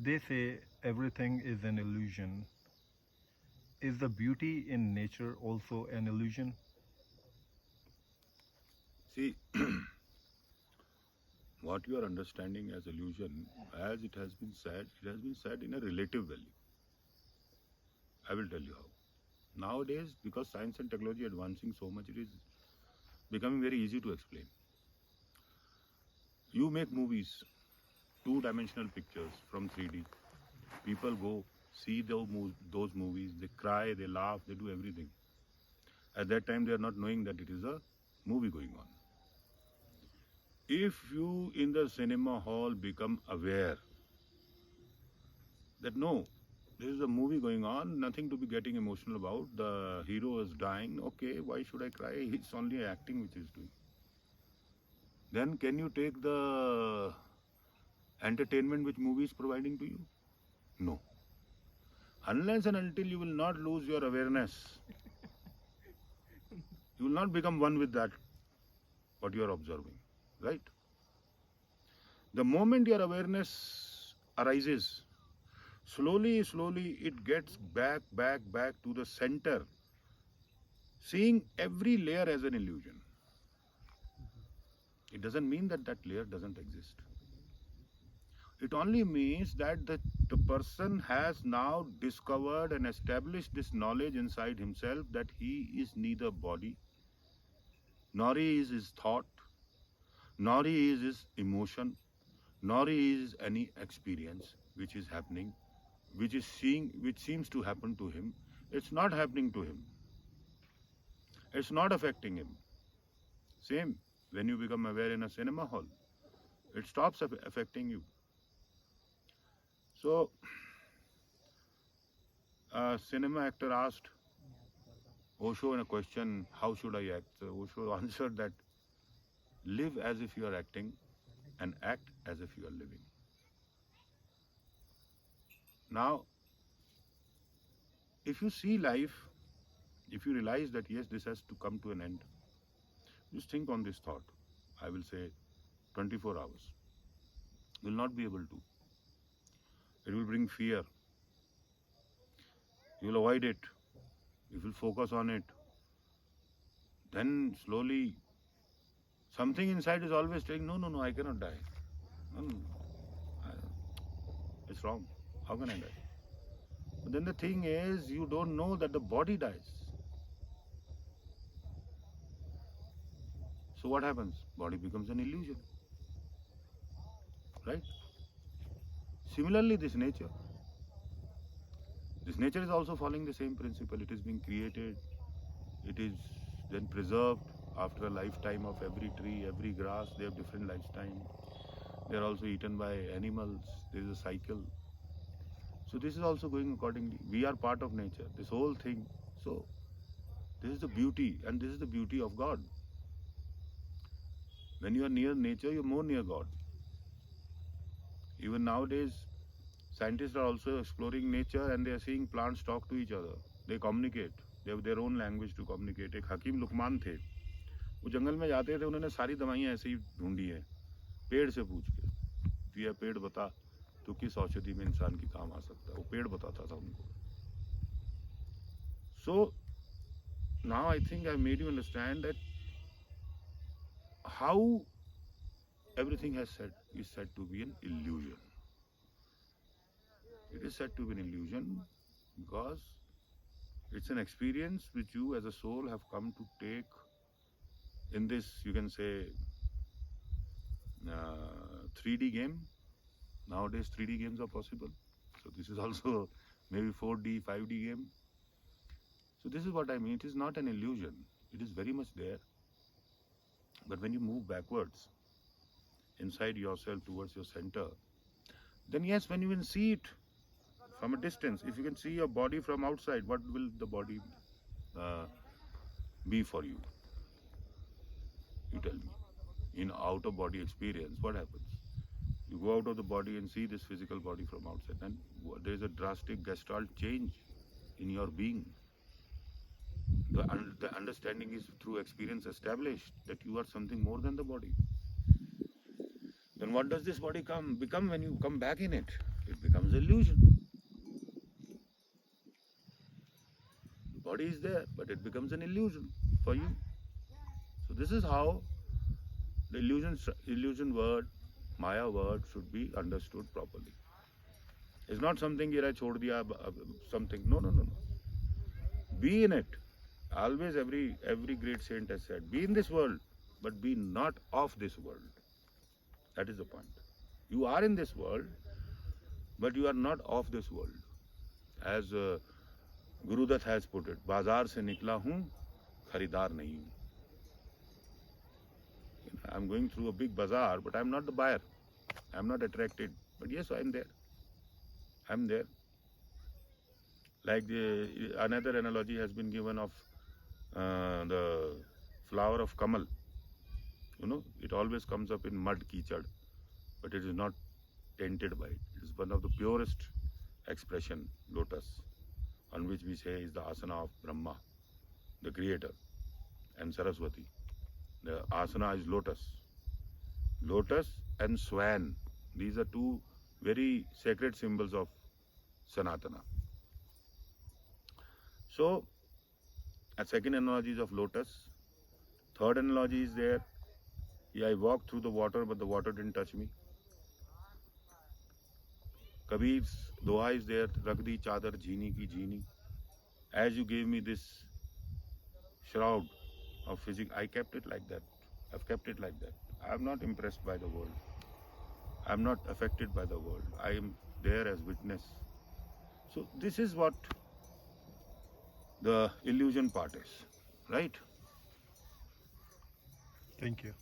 They say everything is an illusion. Is the beauty in nature also an illusion? See, what you are understanding as illusion, as it has been said in a relative value. I will tell you how. Nowadays, because science and technology advancing so much, it is becoming very easy to explain. You make movies, two-dimensional pictures from 3D. People go see those movies, they cry, they laugh, they do everything. At that time, they are not knowing that it is a movie going on. If you in the cinema hall become aware that no, this is a movie going on, nothing to be getting emotional about, the hero is dying, okay, why should I cry? It's only acting which is doing. Then can you take the entertainment which movie is providing to you? No. Unless and until you will not lose your awareness, you will not become one with that, what you are observing, right? The moment your awareness arises, slowly it gets back to the center, seeing every layer as an illusion. It doesn't mean that that layer doesn't exist. It only means that the person has now discovered and established this knowledge inside himself that he is neither body, nor he is his thought, nor he is his emotion, nor he is any experience which is happening, which seems to happen to him. It's not happening to him. It's not affecting him. Same when you become aware in a cinema hall, it stops affecting you. So, a cinema actor asked Osho in a question, how should I act? So Osho answered that live as if you are acting and act as if you are living. Now, if you see life, if you realize that yes, this has to come to an end, just think on this thought. I will say 24 hours. You will not be able to. It will bring fear. You will avoid it. You will focus on it. Then slowly, something inside is always saying, no, I cannot die. No, no, it's wrong. How can I die? But then the thing is, you don't know that the body dies. So what happens? Body becomes an illusion, right? Similarly, this nature. This nature is also following the same principle. It is being created. It is then preserved after a lifetime of every tree, every grass. They have different lifetime. They are also eaten by animals. There is a cycle. So this is also going accordingly. We are part of nature. This whole thing. So this is the beauty, and this is the beauty of God. When you are near nature, you're more near God. Even nowadays, scientists are also exploring nature and they are seeing plants talk to each other. They communicate. They have their own language to communicate. एक हकीम लुकमान थे, वो जंगल में जाते थे, उन्होंने सारी दवाइयाँ ऐसे ही ढूंढी हैं, पेड़ से पूछ के, तो यह पेड़ बता तो किस औषधि में इंसान की काम आ सकता है, वो पेड़ बताता था उनको. So now I think I made you understand that how everything is said to be an illusion. It is said to be an illusion because it's an experience which you as a soul have come to take in this, you can say, 3D game. Nowadays 3D games are possible. So this is also maybe 4D, 5D game. So this is what I mean. It is not an illusion. It is very much there. But when you move backwards inside yourself towards your center, then yes, when you can see it from a distance, if you can see your body from outside, what will the body be for you? You tell me. In out of body experience, what happens? You go out of the body and see this physical body from outside, and there is a drastic gestalt change in your being. The understanding is through experience established that you are something more than the body. Then what does this body become when you come back in it? it becomes illusion. The body is there, but it becomes an illusion for you. So this is how the illusion word, Maya word, should be understood properly. It's not something here I chhod diya, something. No. Be in it. Always every great saint has said, be in this world, but be not of this world. That is the point. You are in this world, but you are not of this world. As Guru Dutt has put it, बाजार से निकला हूँ, खरीदार नहीं हूँ. I'm going through a big bazaar, but I'm not the buyer. I'm not attracted. But yes, I'm there. I'm there. Like another analogy has been given of the flower of Kamal. You know, it always comes up in mud, kichad, but it is not tainted by it. It is one of the purest expression, lotus, on which we say is the asana of Brahma, the creator, and Saraswati. The asana is lotus. Lotus and swan. These are two very sacred symbols of Sanatana. So, a second analogy is of lotus. Third analogy is there. Yeah, I walked through the water, but the water didn't touch me. Kabir's doha is there. Rakh di chadar jheeni ki jheeni. As you gave me this shroud of physics, I kept it like that. I've kept it like that. I am not impressed by the world. I am not affected by the world. I am there as witness. So this is what the illusion part is, right? Thank you.